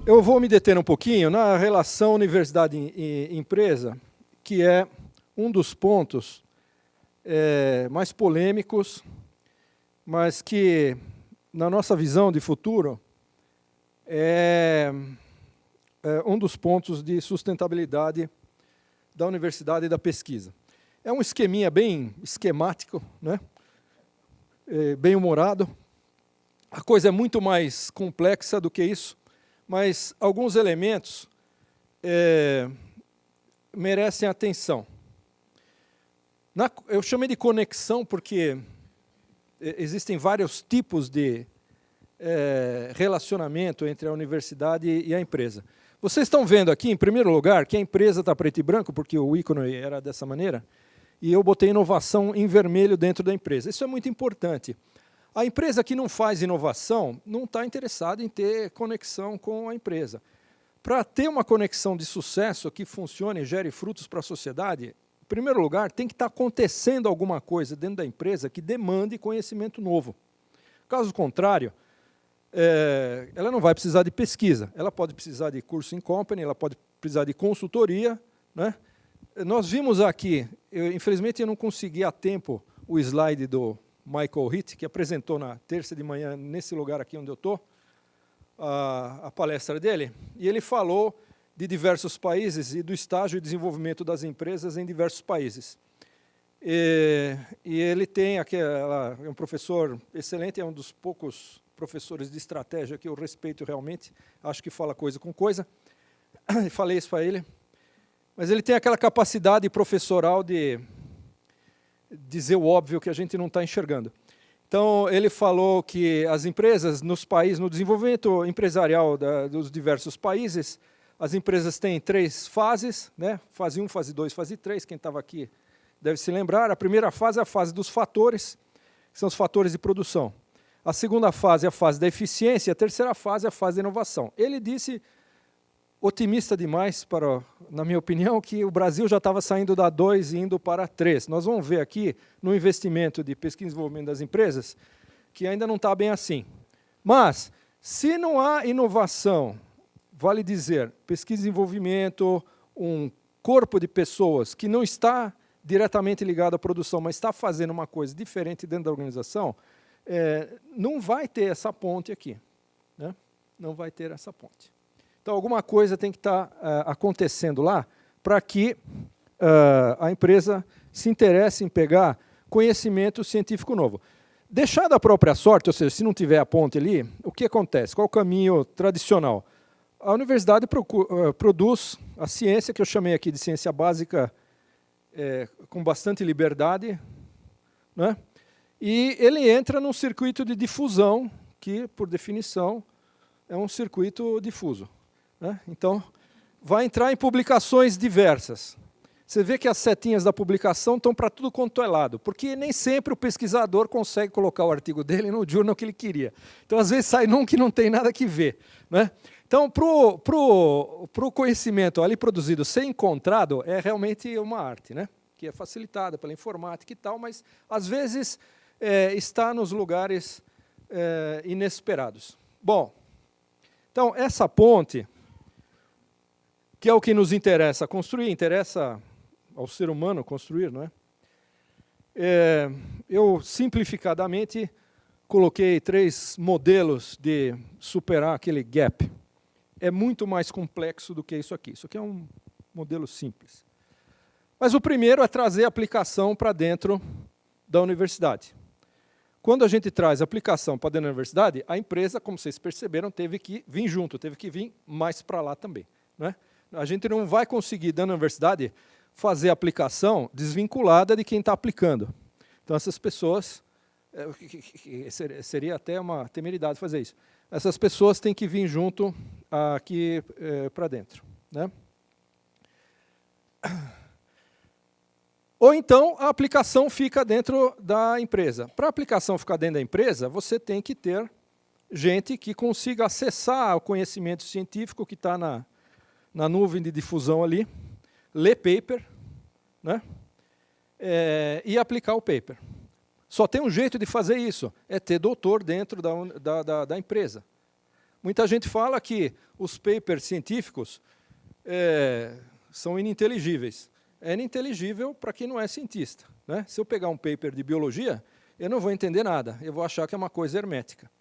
Eu vou me deter um pouquinho na relação universidade e empresa, que é um dos pontos mais polêmicos, mas que, na nossa visão de futuro, é um dos pontos de sustentabilidade da universidade e da pesquisa. É um esqueminha bem esquemático, né? Bem humorado. A coisa é muito mais complexa do que isso, mas alguns elementos merecem atenção. Eu chamei de conexão porque existem vários tipos de relacionamento entre a universidade e a empresa. Vocês estão vendo aqui, em primeiro lugar, que a empresa está preto e branco, porque o ícone era dessa maneira, e eu botei inovação em vermelho dentro da empresa. Isso é muito importante. A empresa que não faz inovação não está interessada em ter conexão com a empresa. Para ter uma conexão de sucesso que funcione e gere frutos para a sociedade, em primeiro lugar, tem que estar acontecendo alguma coisa dentro da empresa que demande conhecimento novo. Caso contrário, ela não vai precisar de pesquisa, ela pode precisar de curso in company, ela pode precisar de consultoria, né? Nós vimos aqui, infelizmente eu não consegui a tempo o slide do Michael Hitt, que apresentou na terça de manhã, nesse lugar aqui onde eu estou, a palestra dele, e ele falou de diversos países e do estágio de desenvolvimento das empresas em diversos países. E ele tem é um professor excelente, é um dos poucos professores de estratégia que eu respeito realmente, acho que fala coisa com coisa, falei isso para ele, mas ele tem aquela capacidade professoral de dizer o óbvio que a gente não está enxergando. Então, ele falou que as empresas nos países, no desenvolvimento empresarial dos diversos países, as empresas têm 3 fases, né? Fase 1, fase 2, fase 3, quem estava aqui deve se lembrar. A primeira fase é a fase dos fatores, que são os fatores de produção. A segunda fase é a fase da eficiência, a terceira fase é a fase da inovação. Ele disse, otimista demais, na minha opinião, que o Brasil já estava saindo da 2 e indo para 3. Nós vamos ver aqui, no investimento de pesquisa e desenvolvimento das empresas, que ainda não está bem assim. Mas, se não há inovação, vale dizer, pesquisa e desenvolvimento, um corpo de pessoas que não está diretamente ligado à produção, mas está fazendo uma coisa diferente dentro da organização, não vai ter essa ponte aqui, né? Não vai ter essa ponte. Então, alguma coisa tem que estar acontecendo lá para que a empresa se interesse em pegar conhecimento científico novo. Deixar da própria sorte, ou seja, se não tiver a ponte ali, o que acontece? Qual o caminho tradicional? A universidade produz a ciência, que eu chamei aqui de ciência básica, com bastante liberdade, né? E ele entra num circuito de difusão, que, por definição, é um circuito difuso, né? Então, vai entrar em publicações diversas. Você vê que as setinhas da publicação estão para tudo quanto é lado, porque nem sempre o pesquisador consegue colocar o artigo dele no journal que ele queria. Então, às vezes, sai num que não tem nada que ver, né? Então, para o conhecimento ali produzido ser encontrado, é realmente uma arte, né? Que é facilitada pela informática e tal, mas, às vezes, está nos lugares inesperados. Bom, então, essa ponte, que é o que nos interessa construir, interessa ao ser humano construir, não é? Eu, simplificadamente, coloquei 3 modelos de superar aquele gap. É muito mais complexo do que isso aqui. Isso aqui é um modelo simples. Mas o primeiro é trazer a aplicação para dentro da universidade. Quando a gente traz a aplicação para dentro da universidade, a empresa, como vocês perceberam, teve que vir junto, teve que vir mais para lá também, né? A gente não vai conseguir, dentro da universidade, fazer a aplicação desvinculada de quem está aplicando. Então, essas pessoas, seria até uma temeridade fazer isso, essas pessoas têm que vir junto aqui para dentro, né? Ou então, a aplicação fica dentro da empresa. Para a aplicação ficar dentro da empresa, você tem que ter gente que consiga acessar o conhecimento científico que está na nuvem de difusão ali, ler paper, né? E aplicar o paper. Só tem um jeito de fazer isso, é ter doutor dentro da empresa. Muita gente fala que os papers científicos são ininteligíveis. É ininteligível para quem não é cientista, né? Se eu pegar um paper de biologia, eu não vou entender nada, eu vou achar que é uma coisa hermética.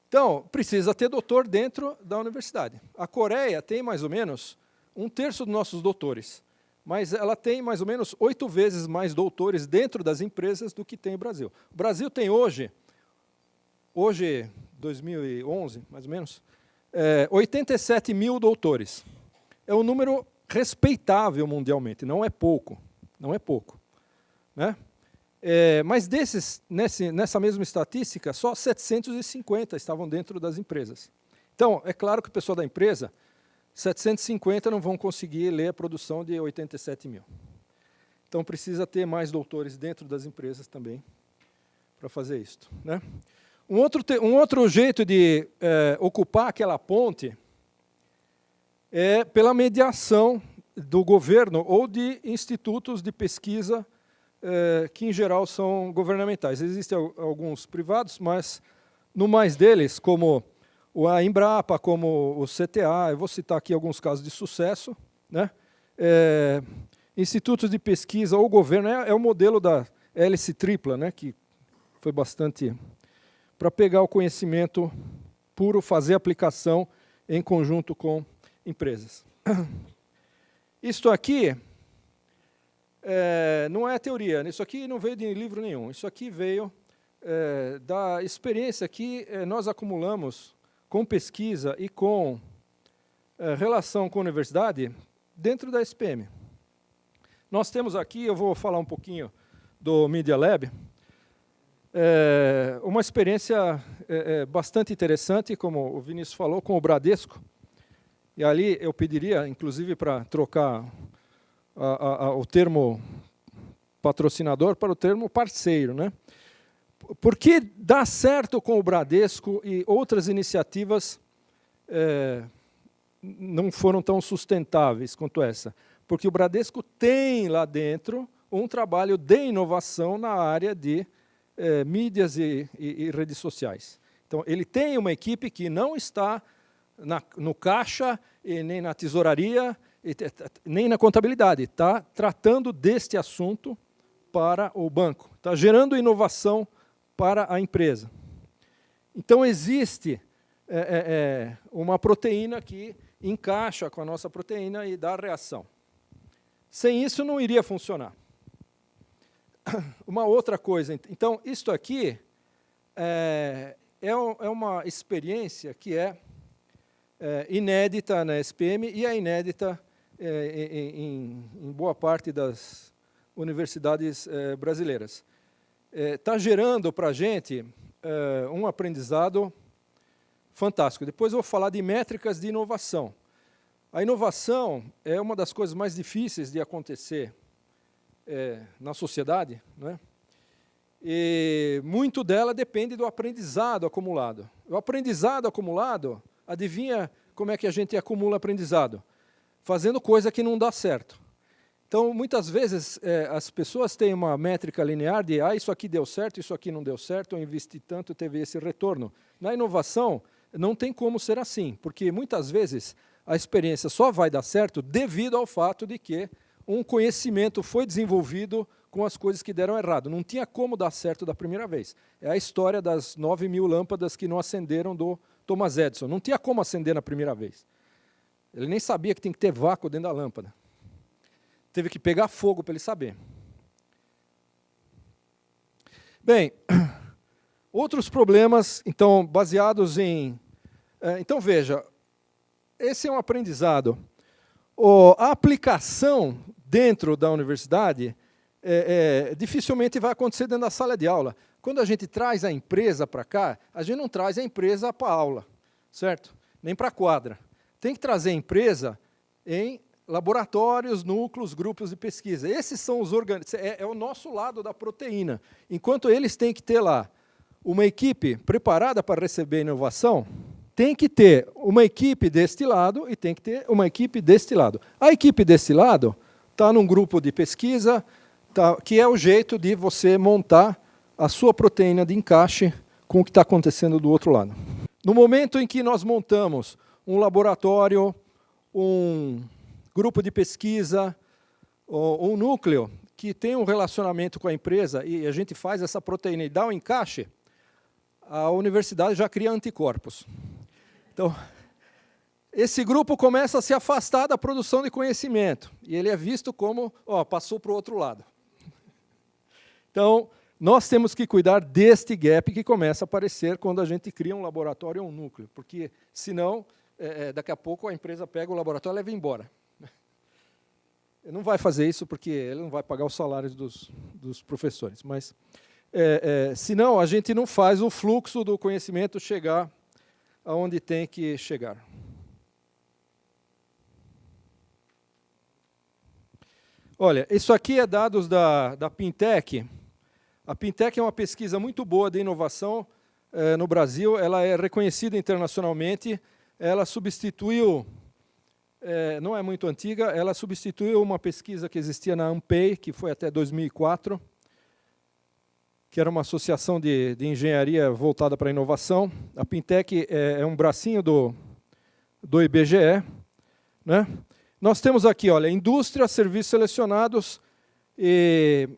Então, precisa ter doutor dentro da universidade. A Coreia tem mais ou menos 1/3 dos nossos doutores, mas ela tem mais ou menos 8 vezes mais doutores dentro das empresas do que tem o Brasil. O Brasil tem hoje 2011, mais ou menos, 87 mil doutores. É um número respeitável mundialmente, não é pouco, não é pouco, né? Mas desses, nessa mesma estatística, só 750 estavam dentro das empresas. Então, é claro que o pessoal da empresa, 750 não vão conseguir ler a produção de 87 mil. Então, precisa ter mais doutores dentro das empresas também para fazer isso, né? Um outro jeito de ocupar aquela ponte é pela mediação do governo ou de institutos de pesquisa que, em geral, são governamentais. Existem alguns privados, mas, no mais deles, como a Embrapa, como o CTA, eu vou citar aqui alguns casos de sucesso, né? Institutos de pesquisa ou governo, é o modelo da hélice tripla, né? Que foi bastante para pegar o conhecimento puro, fazer aplicação em conjunto com empresas. Isto aqui não é teoria, isso aqui não veio de livro nenhum, isso aqui veio da experiência que nós acumulamos com pesquisa e com relação com a universidade dentro da SPM. Nós temos aqui, eu vou falar um pouquinho do Media Lab, uma experiência bastante interessante, como o Vinícius falou, com o Bradesco. E ali eu pediria, inclusive, para trocar o termo patrocinador para o termo parceiro, né? Porque dá certo com o Bradesco e outras iniciativas não foram tão sustentáveis quanto essa. Porque o Bradesco tem lá dentro um trabalho de inovação na área de mídias e redes sociais. Então, ele tem uma equipe que não está no caixa, e nem na tesouraria, nem na contabilidade. Está tratando deste assunto para o banco. Está gerando inovação para a empresa. Então, existe uma proteína que encaixa com a nossa proteína e dá reação. Sem isso, não iria funcionar. Uma outra coisa, então, isto aqui é uma experiência que é inédita na SPM e é inédita em boa parte das universidades brasileiras. Está gerando para a gente um aprendizado fantástico. Depois eu vou falar de métricas de inovação. A inovação é uma das coisas mais difíceis de acontecer na sociedade, né? E muito dela depende do aprendizado acumulado. O aprendizado acumulado, adivinha como é que a gente acumula aprendizado? Fazendo coisa que não dá certo. Então, muitas vezes, as pessoas têm uma métrica linear de isso aqui deu certo, isso aqui não deu certo, eu investi tanto, teve esse retorno. Na inovação, não tem como ser assim, porque muitas vezes a experiência só vai dar certo devido ao fato de que um conhecimento foi desenvolvido com as coisas que deram errado. Não tinha como dar certo da primeira vez. É a história das 9.000 lâmpadas que não acenderam do Thomas Edison. Não tinha como acender na primeira vez. Ele nem sabia que tem que ter vácuo dentro da lâmpada. Teve que pegar fogo para ele saber. Bem, outros problemas, então, baseados em... Então, veja, esse é um aprendizado. A aplicação dentro da universidade dificilmente vai acontecer dentro da sala de aula. Quando a gente traz a empresa para cá, a gente não traz a empresa para a aula, certo? Nem para a quadra. Tem que trazer a empresa em laboratórios, núcleos, grupos de pesquisa. Esses são os é o nosso lado da proteína. Enquanto eles têm que ter lá uma equipe preparada para receber inovação, tem que ter uma equipe deste lado e tem que ter uma equipe deste lado. A equipe deste lado está num grupo de pesquisa, que é o jeito de você montar a sua proteína de encaixe com o que está acontecendo do outro lado. No momento em que nós montamos um laboratório, um grupo de pesquisa, ou um núcleo que tem um relacionamento com a empresa e a gente faz essa proteína e dá um encaixe, a universidade já cria anticorpos. Então, esse grupo começa a se afastar da produção de conhecimento e ele é visto como, passou para o outro lado. Então, nós temos que cuidar deste gap que começa a aparecer quando a gente cria um laboratório ou um núcleo, porque, senão, daqui a pouco a empresa pega o laboratório e leva embora. Ele não vai fazer isso porque ele não vai pagar os salários dos professores, mas, senão, a gente não faz o fluxo do conhecimento chegar aonde tem que chegar. Olha, isso aqui é dados da Pintec. A Pintec é uma pesquisa muito boa de inovação no Brasil, ela é reconhecida internacionalmente, ela substituiu, não é muito antiga, ela substituiu uma pesquisa que existia na ANPEI, que foi até 2004, que era uma associação de engenharia voltada para a inovação. A Pintec é um bracinho do IBGE, né? Nós temos aqui, olha, indústria, serviços selecionados e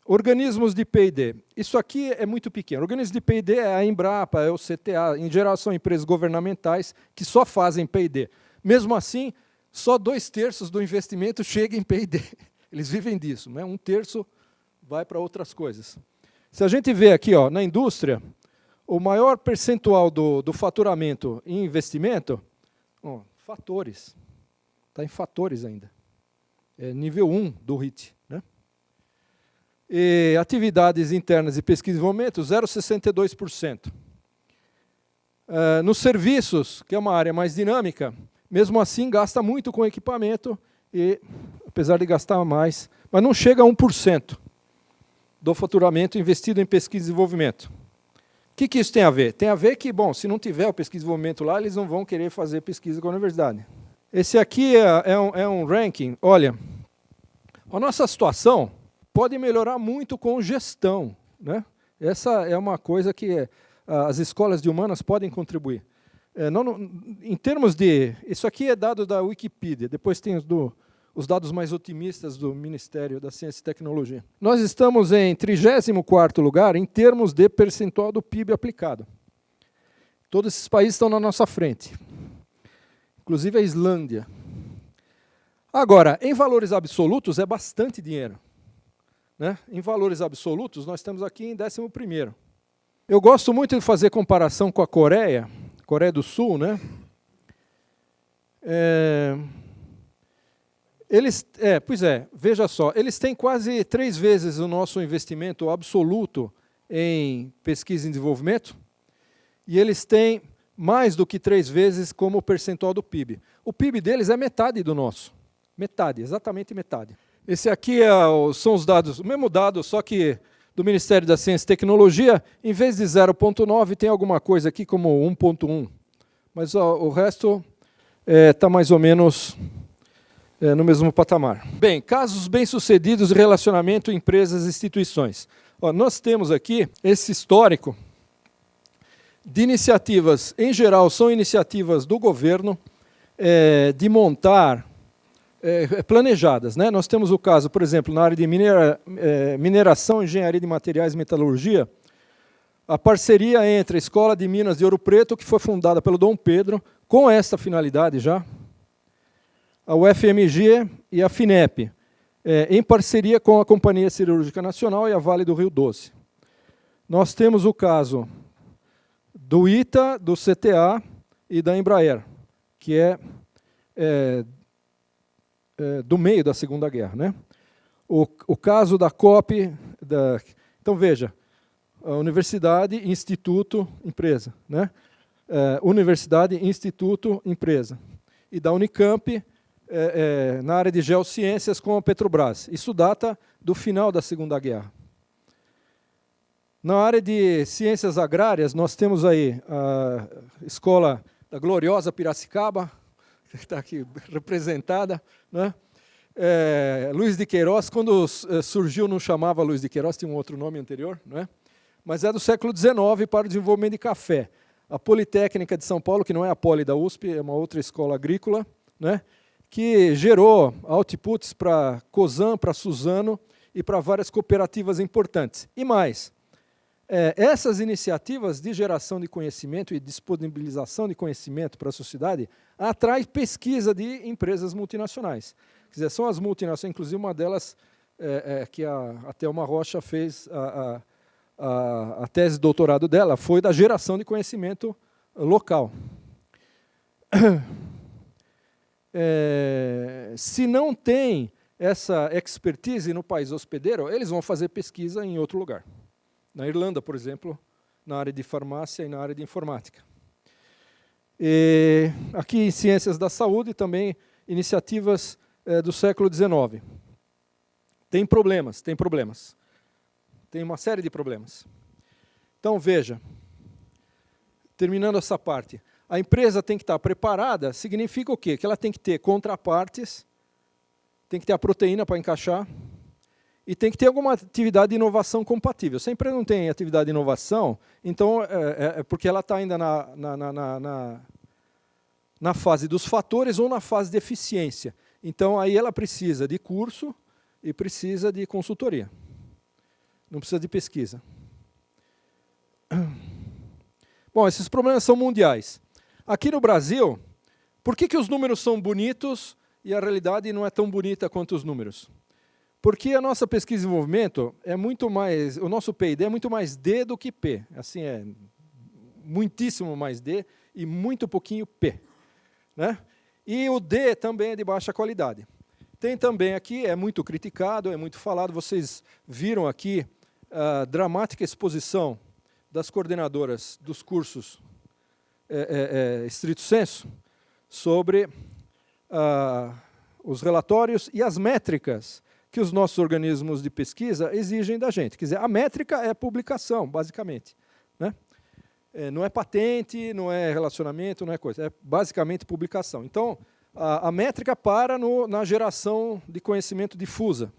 organismos de P&D. Isso aqui é muito pequeno. Organismos de P&D é a Embrapa, é o CTA. Em geral, são empresas governamentais que só fazem P&D. Mesmo assim, só 2/3 do investimento chega em P&D. Eles vivem disso, né? 1/3 vai para outras coisas. Se a gente vê aqui, na indústria, o maior percentual do faturamento em investimento, fatores. Está em fatores ainda. É nível 1 do RIT. Né? E atividades internas e pesquisa e desenvolvimento, 0,62%. Nos serviços, que é uma área mais dinâmica, mesmo assim gasta muito com equipamento, e, apesar de gastar mais, mas não chega a 1% do faturamento investido em pesquisa e desenvolvimento. O que isso tem a ver? Tem a ver que, bom, se não tiver o pesquisa e desenvolvimento lá, eles não vão querer fazer pesquisa com a universidade. Esse aqui é um ranking. Olha, a nossa situação pode melhorar muito com gestão, né? Essa é uma coisa que as escolas de humanas podem contribuir. Em termos de... Isso aqui é dado da Wikipedia, depois tem os dados mais otimistas do Ministério da Ciência e Tecnologia. Nós estamos em 34º lugar em termos de percentual do PIB aplicado. Todos esses países estão na nossa frente, inclusive a Islândia. Agora, em valores absolutos, é bastante dinheiro. Né? Em valores absolutos, nós estamos aqui em 11º. Eu gosto muito de fazer comparação com a Coreia do Sul, né? Veja só, eles têm quase 3 vezes o nosso investimento absoluto em pesquisa e desenvolvimento, e eles têm mais do que 3 vezes como percentual do PIB. O PIB deles é metade do nosso. Metade, exatamente metade. Esse aqui são os dados, o mesmo dado, só que do Ministério da Ciência e Tecnologia, em vez de 0,9, tem alguma coisa aqui como 1,1. Mas o resto está mais ou menos no mesmo patamar. Bem, casos bem-sucedidos de relacionamento empresas e instituições. Nós temos aqui esse histórico de iniciativas, em geral, são iniciativas do governo de montar planejadas. Né? Nós temos o caso, por exemplo, na área de mineração, engenharia de materiais e metalurgia, a parceria entre a Escola de Minas de Ouro Preto, que foi fundada pelo Dom Pedro, com esta finalidade já, a UFMG e a FINEP, em parceria com a Companhia Siderúrgica Nacional e a Vale do Rio Doce. Nós temos o caso do ITA, do CTA e da Embraer, que é do meio da Segunda Guerra. Né? O caso da COP... Então, veja, a universidade, instituto, empresa. Né? Universidade, instituto, empresa. E da Unicamp, na área de geociências, com a Petrobras. Isso data do final da Segunda Guerra. Na área de ciências agrárias, nós temos aí a escola da gloriosa Piracicaba, que está aqui representada, né? Luiz de Queiroz, quando surgiu, não chamava Luiz de Queiroz, tinha um outro nome anterior, né? Mas é do século XIX para o desenvolvimento de café. a Politécnica de São Paulo, que não é a Poli da USP, é uma outra escola agrícola, né, que gerou outputs para Cosan, para Suzano e para várias cooperativas importantes. E mais, essas iniciativas de geração de conhecimento e disponibilização de conhecimento para a sociedade atraem pesquisa de empresas multinacionais. Quer dizer, são as multinacionais, inclusive uma delas que a Thelma Rocha fez a tese de doutorado dela, foi da geração de conhecimento local. Se não tem essa expertise no país hospedeiro, eles vão fazer pesquisa em outro lugar. Na Irlanda, por exemplo, na área de farmácia e na área de informática. E aqui em Ciências da Saúde, também iniciativas do século XIX. Tem problemas, tem problemas. Tem uma série de problemas. Então, veja, terminando essa parte, a empresa tem que estar preparada, significa o quê? Que ela tem que ter contrapartes, tem que ter a proteína para encaixar, e tem que ter alguma atividade de inovação compatível. Se a empresa não tem atividade de inovação, então é porque ela está ainda na fase dos fatores ou na fase de eficiência. Então, aí ela precisa de curso e precisa de consultoria. Não precisa de pesquisa. Bom, esses problemas são mundiais. Aqui no Brasil, por que os números são bonitos e a realidade não é tão bonita quanto os números? Porque a nossa pesquisa e desenvolvimento é muito mais, o nosso P&D é muito mais D do que P. Assim, é muitíssimo mais D e muito pouquinho P. Né? E o D também é de baixa qualidade. Tem também aqui, é muito criticado, é muito falado, vocês viram aqui a dramática exposição das coordenadoras dos cursos estrito sensu sobre os relatórios e as métricas que os nossos organismos de pesquisa exigem da gente. Quer dizer, a métrica é publicação, basicamente. Né? Não é patente, não é relacionamento, não é coisa, é basicamente publicação. Então, a métrica para na geração de conhecimento difusa.